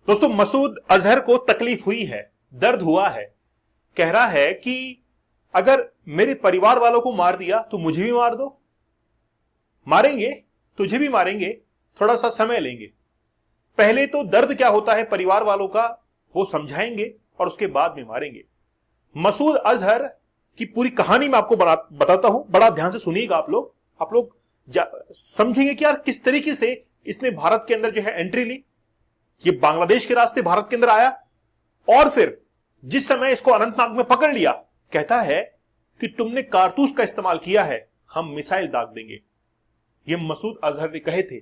दोस्तों, मसूद अजहर को तकलीफ हुई है, दर्द हुआ है। कह रहा है कि अगर मेरे परिवार वालों को मार दिया तो मुझे भी मार दो, मारेंगे, तुझे भी मारेंगे, थोड़ा सा समय लेंगे। पहले तो दर्द क्या होता है परिवार वालों का वो समझाएंगे और उसके बाद में मारेंगे। मसूद अजहर की पूरी कहानी मैं आपको बताता हूं, बड़ा ध्यान से सुनिएगा आप लोग समझेंगे कि यार किस तरीके से इसने भारत के अंदर जो है एंट्री ली। ये बांग्लादेश के रास्ते भारत के अंदर आया और फिर जिस समय इसको अनंतनाग में पकड़ लिया, कहता है कि तुमने कारतूस का इस्तेमाल किया है, हम मिसाइल दाग देंगे। ये मसूद अजहर ने कहे थे।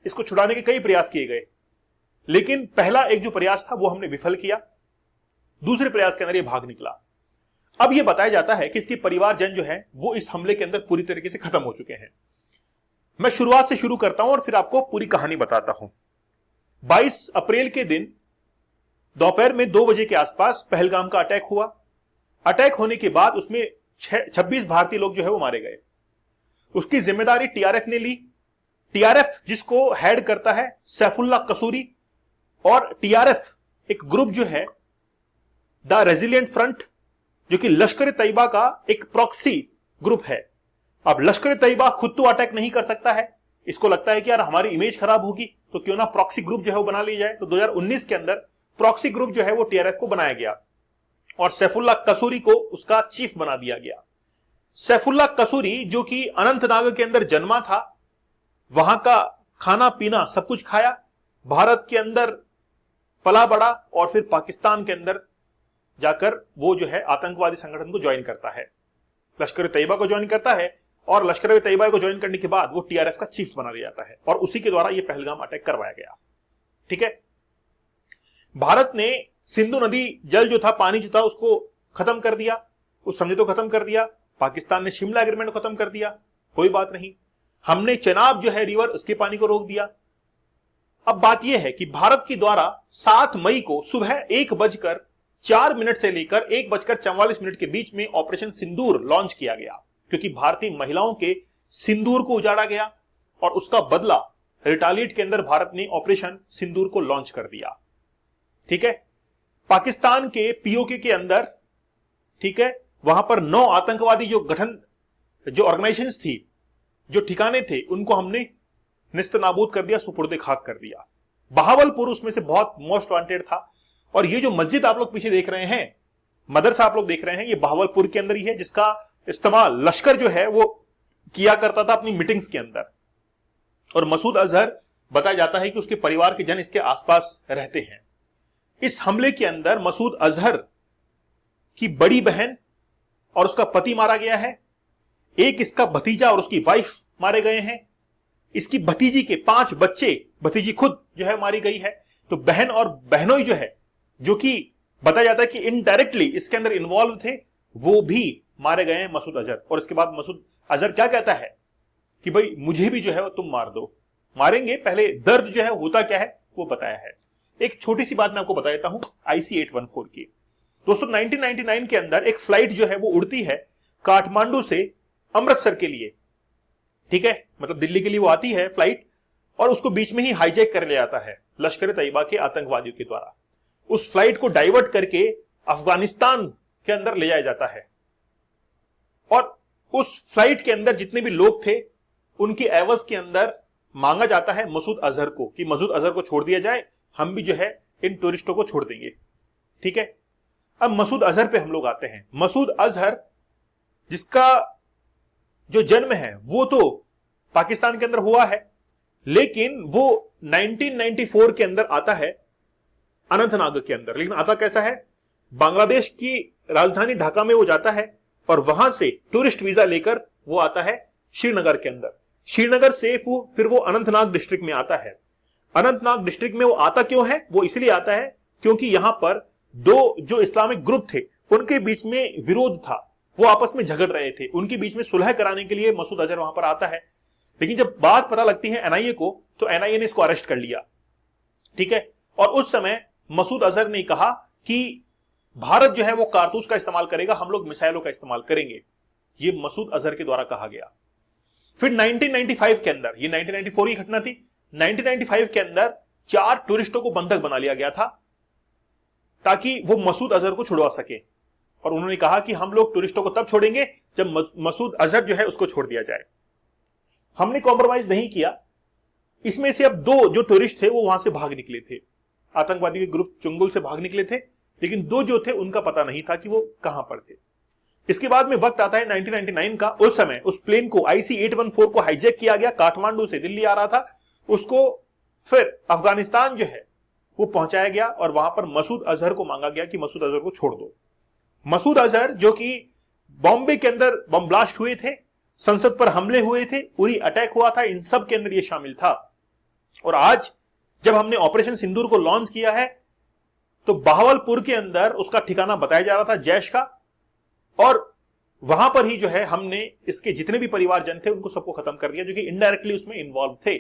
इसको छुड़ाने के कई प्रयास किए गए, लेकिन पहला एक जो प्रयास था वो हमने विफल किया। दूसरे प्रयास के अंदर ये भाग निकला। अब यह बताया जाता है कि इसके परिवारजन जो है वो इस हमले के अंदर पूरी तरीके से खत्म हो चुके हैं। मैं शुरुआत से शुरू करता हूं और फिर आपको पूरी कहानी बताता हूं। 22 अप्रैल के दिन दोपहर में 2 बजे के आसपास पहलगाम का अटैक हुआ। अटैक होने के बाद उसमें 26 भारतीय लोग जो है वो मारे गए। उसकी जिम्मेदारी टीआरएफ ने ली। टीआरएफ जिसको हेड करता है सैफुल्ला कसूरी, और टीआरएफ एक ग्रुप जो है द रेजिलिएंट फ्रंट, जो कि लश्कर तैयबा का एक प्रॉक्सी ग्रुप है। अब लश्कर तैयबा खुद तो अटैक नहीं कर सकता है, इसको लगता है कि यार हमारी इमेज खराब होगी तो क्यों ना प्रॉक्सी ग्रुप जो है वो बना लिया जाए। तो 2019 के अंदर प्रॉक्सी ग्रुप जो है वो टीआरएफ को बनाया गया और सैफुल्ला कसूरी को उसका चीफ बना दिया गया। सैफुल्ला कसूरी जो कि अनंतनाग के अंदर जन्मा था, वहां का खाना पीना सब कुछ खाया, भारत के अंदर पला बड़ा और फिर पाकिस्तान के अंदर जाकर वो जो है आतंकवादी संगठन को ज्वाइन करता है, लश्कर तैयबा को ज्वाइन करता है, और लश्कर तैयबा को ज्वाइन करने के बाद वो टीआरएफ का चीफ बना दिया जाता है और उसी के द्वारा ये पहलगाम अटैक करवाया गया। ठीक है, भारत ने सिंधु नदी जल जो था, पानी जो था, उसको खत्म कर दिया, उस समझौते को खत्म कर दिया। पाकिस्तान ने शिमला एग्रीमेंट को खत्म कर दिया, कोई बात नहीं। हमने चेनाब जो है रिवर, उसके पानी को रोक दिया। अब बात यह है कि भारत के द्वारा 7 मई को सुबह 1:04 से लेकर 1:44 के बीच में ऑपरेशन सिंदूर लॉन्च किया गया, क्योंकि भारतीय महिलाओं के सिंदूर को उजाड़ा गया और उसका बदला रिटालिएट के अंदर भारत ने ऑपरेशन सिंदूर को लॉन्च कर दिया। ठीक है, पाकिस्तान के पीओके के अंदर, ठीक है, वहां पर 9 आतंकवादी जो ऑर्गेनाइजेशंस थी, जो ठिकाने थे, उनको हमने निस्तनाबूद कर दिया, सुपुर्दे खाक कर दिया। बहावलपुर उसमें से बहुत मोस्ट वांटेड था। और ये जो मस्जिद आप लोग पीछे देख रहे हैं, मदरसा आप लोग देख रहे हैं, ये बहावलपुर के अंदर ही है, जिसका इस्तेमाल लश्कर जो है वो किया करता था अपनी मीटिंग्स के अंदर। और मसूद अजहर बताया जाता है कि उसके परिवार के जन इसके आसपास रहते हैं। इस हमले के अंदर मसूद अजहर की बड़ी बहन और उसका पति मारा गया है, एक इसका भतीजा और उसकी वाइफ मारे गए हैं, इसकी भतीजी के 5 बच्चे, भतीजी खुद जो है मारी गई है। तो बहन और बहनोई जो है, जो कि बताया जाता है कि इनडायरेक्टली इसके अंदर इन्वॉल्व थे, वो भी मारे गए हैं मसूद अजहर। और इसके बाद मसूद अजहर क्या कहता है कि भाई मुझे भी जो है वो तुम मार दो, मारेंगे, पहले दर्द जो है होता क्या है वो बताया है। एक छोटी सी बात मैं आपको बता देता हूं IC-814 की। दोस्तों, 1999 के अंदर एक फ्लाइट जो है वो उड़ती है काठमांडू से अमृतसर के लिए। ठीक है, मतलब दिल्ली के लिए वो आती है फ्लाइट, और उसको बीच में ही हाईजैक कर लिया जाता है लश्कर तैयबा के आतंकवादियों के द्वारा। उस फ्लाइट को डाइवर्ट करके अफगानिस्तान के अंदर ले जाया जाता है, और उस फ्लाइट के अंदर जितने भी लोग थे उनकी एवज के अंदर मांगा जाता है मसूद अजहर को कि मसूद अजहर को छोड़ दिया जाए, हम भी जो है इन टूरिस्टों को छोड़ देंगे। ठीक है, अब मसूद अजहर पे हम लोग आते हैं। मसूद अजहर जिसका जो जन्म है वो तो पाकिस्तान के अंदर हुआ है, लेकिन वो 1994 के अंदर आता है अनंतनाग के अंदर। लेकिन आता कैसा है, बांग्लादेश की राजधानी ढाका में वो जाता है और वहां से टूरिस्ट वीजा लेकर वो आता है श्रीनगर के अंदर। श्रीनगर से फिर वो अनंतनाग डिस्ट्रिक्ट में आता है। अनंतनाग डिस्ट्रिक्ट में वो आता क्यों है, वो इसलिए आता है क्योंकि यहां पर 2 जो इस्लामिक ग्रुप थे उनके बीच में विरोध था, वो आपस में झगड़ रहे थे, उनके बीच में सुलह कराने के लिए मसूद अजहर वहां पर आता है। लेकिन जब बात पता लगती है एनआईए को, तो एनआईए ने इसको अरेस्ट कर लिया। ठीक है, और उस समय मसूद अजहर ने कहा कि भारत जो है वो कारतूस का इस्तेमाल करेगा, हम लोग मिसाइलों का इस्तेमाल करेंगे। ये मसूद अजहर के द्वारा कहा गया। फिर 1995 के अंदर, ये 1994 की घटना थी, 1995 के अंदर 4 टूरिस्टों को बंधक बना लिया गया था ताकि वो मसूद अजहर को छुड़वा सके। और उन्होंने कहा कि हम लोग टूरिस्टों को तब छोड़ेंगे जब मसूद अजहर जो है उसको छोड़ दिया जाए। हमने कॉम्प्रोमाइज नहीं किया। इसमें से अब 2 जो टूरिस्ट थे वो वहां से भाग निकले थे, आतंकवादी के ग्रुप चुंगुल से भाग निकले थे, लेकिन 2 जो थे उनका पता नहीं था कि वो कहां पर थे। इसके बाद में वक्त आता है 1999 का। उस समय उस प्लेन को IC-814 को हाईजैक किया गया, काठमांडू से दिल्ली आ रहा था, उसको फिर अफगानिस्तान जो है वो पहुंचाया गया और वहां पर मसूद अजहर को मांगा गया कि मसूद अजहर को छोड़ दो। मसूद अजहर जो कि बॉम्बे के अंदर बम ब्लास्ट हुए थे, संसद पर हमले हुए थे, उरी अटैक हुआ था, इन सब के अंदर ये शामिल था। और आज जब हमने ऑपरेशन सिंदूर को लॉन्च किया है तो बहावलपुर के अंदर उसका ठिकाना बताया जा रहा था जैश का, और वहां पर ही जो है हमने इसके जितने भी परिवारजन थे उनको सबको खत्म कर दिया जो कि इनडायरेक्टली उसमें इन्वॉल्व थे।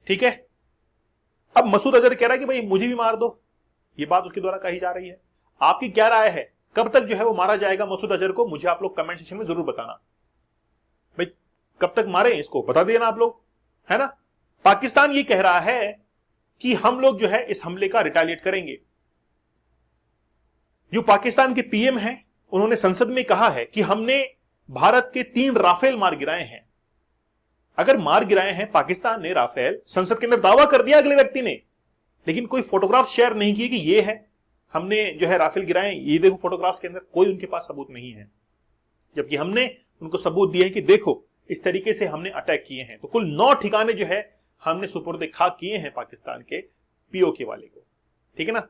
ठीक है, अब मसूद अजहर कह रहा है कि भाई मुझे भी मार दो, ये बात उसके द्वारा कही जा रही है। आपकी क्या राय है, कब तक जो है वो मारा जाएगा मसूद अजहर को? मुझे आप लोग कमेंट सेक्शन में जरूर बताना भाई, कब तक मारे इसको बता देना आप लोग, है ना। पाकिस्तान ये कह रहा है कि हम लोग जो है इस हमले का रिटेलिएट करेंगे। जो पाकिस्तान के पीएम हैं उन्होंने संसद में कहा है कि हमने भारत के 3 राफेल मार गिराए हैं। अगर मार गिराए हैं पाकिस्तान ने राफेल, संसद के अंदर दावा कर दिया अगले व्यक्ति ने, लेकिन कोई फोटोग्राफ शेयर नहीं किए कि ये है हमने जो है राफेल गिराए, ये देखो फोटोग्राफ्स के अंदर, कोई उनके पास सबूत नहीं है। जबकि हमने उनको सबूत दिए हैं कि देखो इस तरीके से हमने अटैक किए हैं। तो कुल 9 ठिकाने जो है हमने सुपुर्द खाक किए हैं पाकिस्तान के पीओके वाले को। ठीक है ना।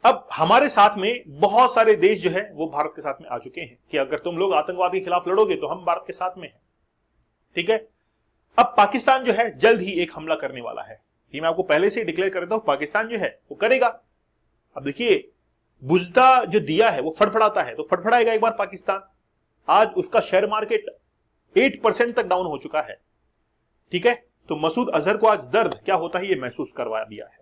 अब हमारे साथ में बहुत सारे देश जो है वो भारत के साथ में आ चुके हैं कि अगर तुम लोग आतंकवाद के खिलाफ लड़ोगे तो हम भारत के साथ में हैं। ठीक है, अब पाकिस्तान जो है जल्द ही एक हमला करने वाला है, ये मैं आपको पहले से ही डिक्लेयर कर देता हूं, पाकिस्तान जो है वो करेगा। अब देखिए, बुझता जो दिया है वो फड़फड़ाता है, तो फड़फड़ाएगा एक बार पाकिस्तान। आज उसका शेयर मार्केट 8% तक डाउन हो चुका है। ठीक है, तो मसूद अजहर को आज दर्द क्या होता है ये महसूस करवा दिया है।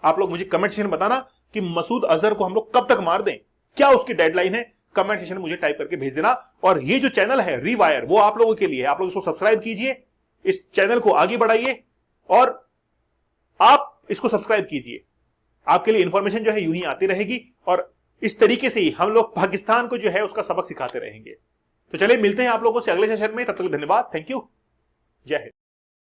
आप लोग मुझे कमेंट सेक्शन में बताना कि मसूद अजहर को हम लोग कब तक मार दें, क्या उसकी डेडलाइन है, कमेंट सेक्शन में मुझे टाइप करके भेज देना। और ये जो चैनल है रीवायर वो आप लोगों के लिए है, आप लोग इसको सब्सक्राइब कीजिए, इस चैनल को आगे बढ़ाइए और आप इसको सब्सक्राइब कीजिए। आपके लिए इंफॉर्मेशन जो है यूं ही आती रहेगी और इस तरीके से ही हम लोग पाकिस्तान को जो है उसका सबक सिखाते रहेंगे। तो चलिए मिलते हैं आप लोगों से अगले सेशन में, तब तक धन्यवाद, थैंक यू, जय हिंद।